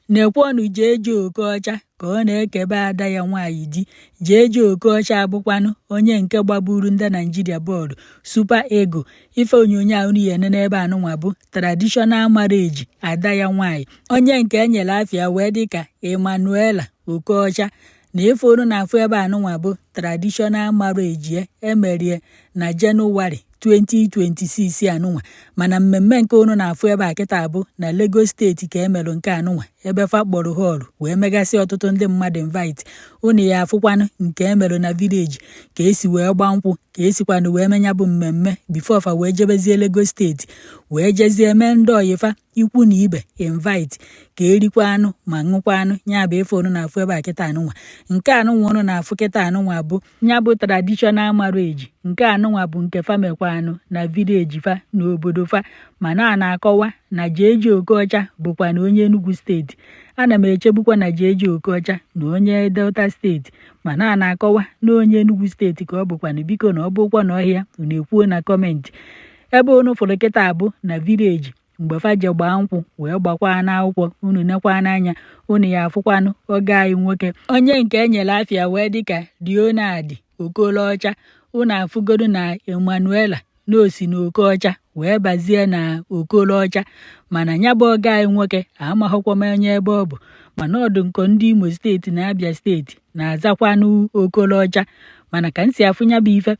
Nekwonu Jeje Okocha ka ọ na-ekebe ada ya nwaanyị di. Jeje Okocha abụkwanụ onye nke gbaburu ndị Nigeria bọọlụ Super Eagles. Ife onyonyo ahụ ya ene n'ebe anụnwa bụ traditional marriage ada ya nwaanyị, onye nke enyere afịa wee dịka Emmanuela Okocha. Na ife unu na-afụ ebe anụnwa bụ traditional marriage emerie na Jenụwarị 2026 anụnwa, mana mmemme nke unu na-afụ ebe a kịta bụ na Lagos steeti ka emelụ nke anụnwa, ebe fa kpọrọ họọlụ wee megasị ọtụtụ ndị mmadụ invite. Unu ya afụkwanụ nke emelụ na village ka esi wee gba nkwụ, ka esikwanụ wee menya bụ mmemme before fa wee jebezie Lagos steeti wee jezie mee ndị oyifa ikwu na ibe invite ka erikwa anụ ma ṅụkwa anụ. Nya bụ ife unu na-afụ ebe a kịta anụnwa. Nke anụnwa unu na-afụ kịta anụnwa bụ nya bụ traditional marriage. Nke anụnwa bụ nke fa mekwanụ na village fa n'obodo fa, mana a na-akọwa na Jeje Okocha bụkwa na onye Enugu steeti. Ana m echegbukwa na Jeje Okocha na onye Delta steeti, mana a na-akọwa na onye Enugu steeti ka ọ bụkwanụ. Biko na ọ bụkwa na ọhịa unu ekwuo na kọmentị. Ebe unu fụrụ kịta bụ na village mgbe fa je gbaa nkwụ wee gbakwa n'akwụkwọ. Unu nekwa n'anya unu ya afụkwanụ oge anyị nwoke onye nke enyere afịa wee dịka Leonard Okorocha. Unu afụgodu na Emmanuela na osi na Okocha wee bazie na Okorocha, mana nya bụ oge anyị nwoke amaghọkwa m onye ebe ọ bụ, mana ọdụ nkọ ndị Imo steeti na Abia steeti na-azakwanụ Okorocha. Mana ka nsi afụ nya bụ ife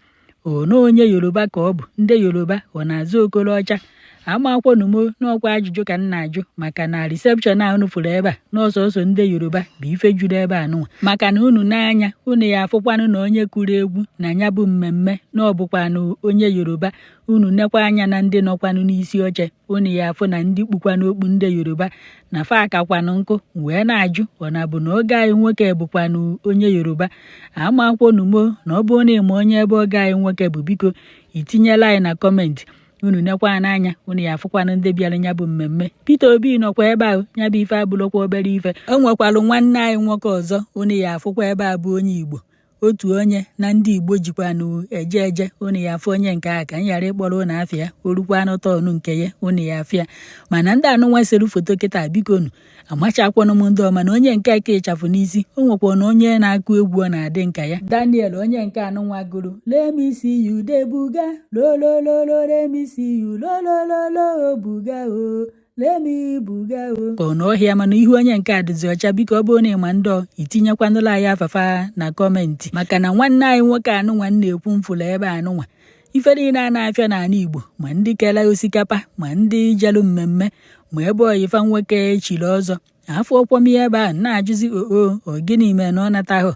na onye Yoruba ka ọ bụ, ndị Yoruba ọ na-aza Okorocha. Amakwọnumo n'ọkwa ajụjụ ka m na-ajụ, maka na reception a unu fụrụ ebe a n'ọsọsọ ndị Yoruba bụ ife juru ebe anụnwa. Maka na unu n'anya unu ya afụkwanụ na onye kụrụ egwu na nya bụ mmemme na ọ bụkwanụ onye Yoruba. Unu nekwa anya na ndị nọkwanụ n'isi oche, unu ya afụ na ndị kpukwanụ okpu ndị Yoruba na fa akakwanụ nkụ. Wee na-ajụ ọ na bụ na oge anyị nwoke bụkwanụ onye Yoruba. Amakwọnumo na ọ bụ na ịma onye ebe oge anyị nwoke bụ, biko itinyela anyị na kọmentị. Unu nekwa n'anya unu ya afụkwanụ ndị bịara nya bụ mmemme. Peter Obi nọkwa ebe ahụ, nya bụ ife abụrụkwa obere ife. O nwekwalụ nwanne anyị nwoke ọzọ unu ya afụkwa ebe a bụ onye Igbo, otu onye na ndị Igbo jikwanụ eje. Unu ya afụ onye nke a ka m ghara ịkpọrọ unu afịa orukwanụ tọọnụ nke ya unu ya afịa. Mana ndị anụnwa sere foto kịta biko unu amachakwanụ m ndị ọma na onye nke aka ịchafụ n'isi. O nwekwa na onye na-akụ egwu ọ na-adị nka ya. Daniel onye nke anụnwa gụrụ let me see you dey buga lolololo let me see you lolololo buga o let me buga o. Ka ọ na ọhịa mana ihu onye nke a dịzi ọcha. Biko ọ bụrụ na ịma ndị itinyekwanụla anyị afafa na kọmentị, maka na nwanne anyị nwoke anụnwa na-ekwu mfụlụ ebe anụnwa. Ife niile a na-afịa n'ala Igbo, ma ndị kele osikapa, ma ndị jelu mmemme, ma ebe oyifa nwoke echiri ọzọ. Afọ ọkwọm ihe ebe ahụ na-ajụzi o gịnị mee na ọ natahụ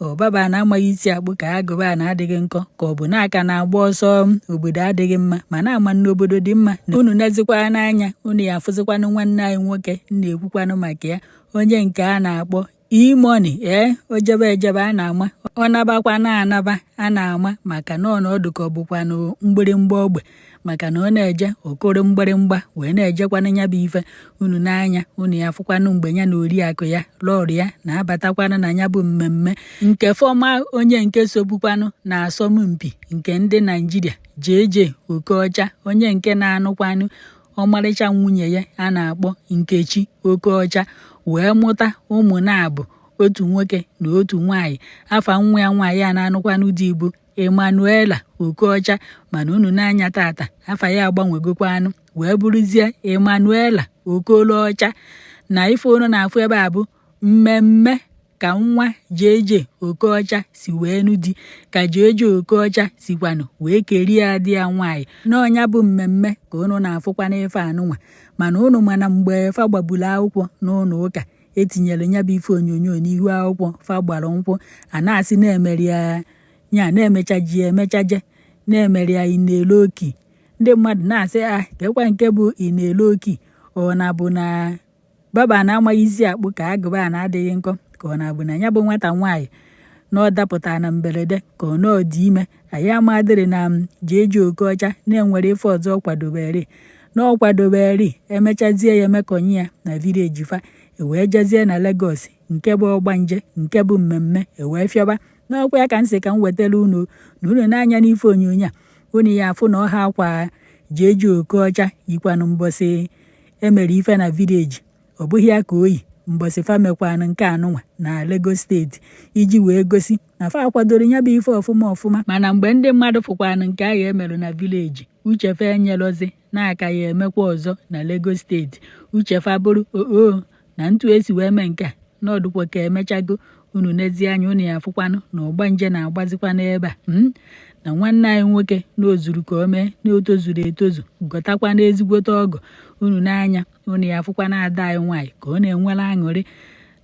ọbaba na-amaghị isi akpụ ka agụba a na-adịghị nkọ, ka ọ bụ n'aka na-agba ọsọ obodo adịghị mma ma na-ama n'obodo dị mma. Unu nezikwa n'anya unu ya afụzikwanụ nwanne anyị nwoke na-ekwukwanụ maka ya, onye nke a na-akpọ E-money. O jebe ejebe a na-ama, ọ nabakwa na-anaba a na-ama, maka na ọnọdụ ka ọ bụkwanụ mgbịrịmgba ogbe, maka na ọ na-eje okoro mgbịrịmgba wee na-ejekwanụ nya bụ ife. Unu n'anya unu ya afụkwanụ mgbe ya na oriakụ ya lọrụ ya na-abatakwanụ na nya bụ mmemme nke fọma onye nke sobukwanụ na asọmpi nke ndị Nigeria Jeje Okocha, onye nke na-anụkwanụ ọmarịcha nwunye ya a na-akpọ Nkechi Okocha wee mụta ụmụ na-abụ otu nwoke na otu nwaanyị. Afa nwa ya nwaanyị a na-anụkwanụ dị bụ Emmanuela Okocha, mana unu n'anya tata afa ya agbanwegokwanụ wee bụrụzie Emmanuela Okorocha. Na ife unu na-afụ ebe a bụ mmemme ka nwa Jeje Okocha si wee nụ di, ka Jeje Okocha sikwanụ wee kerie adị ya nwaanyị. N'ọnya bụ mmemme ka unu na-afụkwa n'ife anụnwa. Mana unu mana mgbe fa gbagburu akwụkwọ n'ụlọ ụka etinyere nya bụ ife onyonyo n'ihu akwụkwọ fa gbara nkwụ, a na-asị na-emeri ya nya na-emechaji emechaje na-emeri ya Ineloki. Ndị mmadụ na-asị kekwa nke bụ Ineloki, ọ na bụ na baba na-amaghị isi akpụ ka agụba a na-adịghị nkọ, ka ọ na-abụ na ya bụ nwata nwaanyị na ọ dapụtara na mberede, ka ọ na ọ dị ime. Anyị amadịrị na Jeje Okocha na-enwere ife ọzọ kwadobere na ọ kwadobere emechazie ya emekonye ya na village fa wee jezie na Lagos nke bụ ọgbanje nke bụ mmemme wee fịọba. N'ọkwa ya ka nsị ka m wetara unu na unu n'anya n'ife onyonyo a unu ya afụ na ọha akwa Jeje Okocha yikwanụ mbọsị emere ife na village. Ọ bụghị ya ka oyi mbọsị fa mekwanụ nke anụnwa na Lagos steeti iji wee gosi na fa kwadoro ya bụ ife ọfụma mana mgbe ndị mmadụ fụkwanụ nke ahụ emerụ na vileji uche fa enyelozi na-aka ya emekwa ọzọ na Lagos steeti uche fa bụrụ na ntu esi wee mee nke a n'ọdụkwa ka emechago unu n'ezie anya unu ya afụkwanụ na ọgbanje na-agbazikwa n'ebe a na nwanne anyị nwoke n'ozuru ka o mee na o tozuru etozu gọtakwa n'ezigbote ọgọ unu n'anya unu ya afụkwa na ada anyị nwaanyị ka ọ na-enwere aṅụrị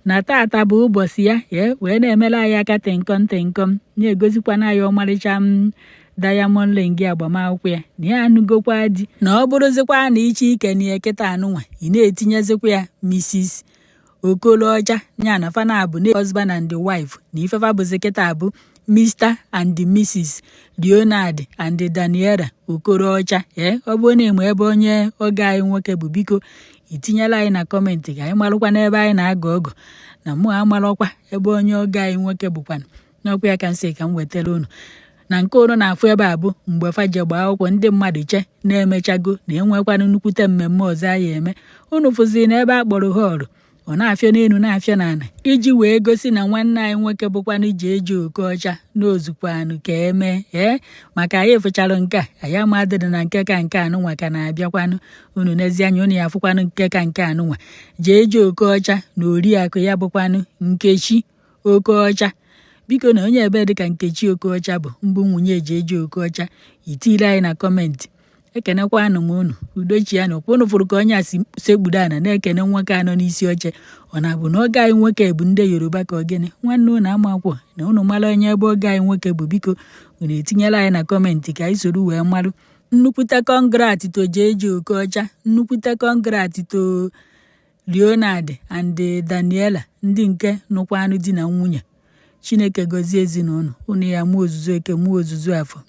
na tata bụ ụbọchị ya wee na-emela anyị aka tịnkọm na-egozikwana anyị ọmarịcha Diamond Ring agbamakwụkwọ ya na ya anụgokwa di na ọ bụrụzikwa na iche ike na eketa anụnwa ị na-etinyezikwa ya Mrs. Okorocha ya na fana bụ na husband and the wife na ifefa bụzi kịta abụ Mr. and Mrs. Leonard and Daniela Okorocha ọ bụ na-eme ebe onye oge anyị nwoke bụ biko itinyela anyị na kọmentị ka anyị marụkwa n'ebe anyị na-agọ ọgọ na mụ amarọkwa ebe onye oge anyị nwoke bụkwanụ n'ọkwa ya ka nsị ka m wetara unu na nke unu na-afụ ebe a bụ mgbe faje gbaa akwụkwọ ndị mmadụ na-emechago na enwekwana nnukwute mmemme ọzọ anyị eme unu fụziri na ebe a kpọrọ họọlụ ọ na-afịa n'elu na-afịa n'ala iji wee gosi na nwanne anyị nwoke bụkwanụ Jeje Okocha n'ozukwanụ ka emee maka anyị fụcharụ nke a anyị amadịrị na nke ka nke anụnwa ka na-abịakwanụ unu n'ezie anya unu ya afụkwanụ nke ka nke anụnwa Jeje Okocha na oriakụ ya bụkwanụ Nkechi Okocha biko na onye ebe dịka Nkechi Okocha bụ mbụ nwunye Jeje Okocha itile anyị na kọmentị ekenekwanụ m unu udochi ya na ụkwụnụ fụrụ ka onye a si sekpudo ana na-ekene nwoke anọ n'isi oche ọ na-abụ na oge anyị nwoke bụ ndị Yoruba ka ogene nwanne unu amakwụ na unu mara onye ebe oge anyị nwoke bụ biko unu etinyela anyị na kọmentị ka anyị soro wee marụ nnukwute kọngrat to Jeje Okocha nnukwute kọngrat to Leonard and Daniela ndị nke nụkwanụ di na nwunye Chineke gozie ezinụlọ unu ya mụ ozuzu eke mụ ozuzu afọ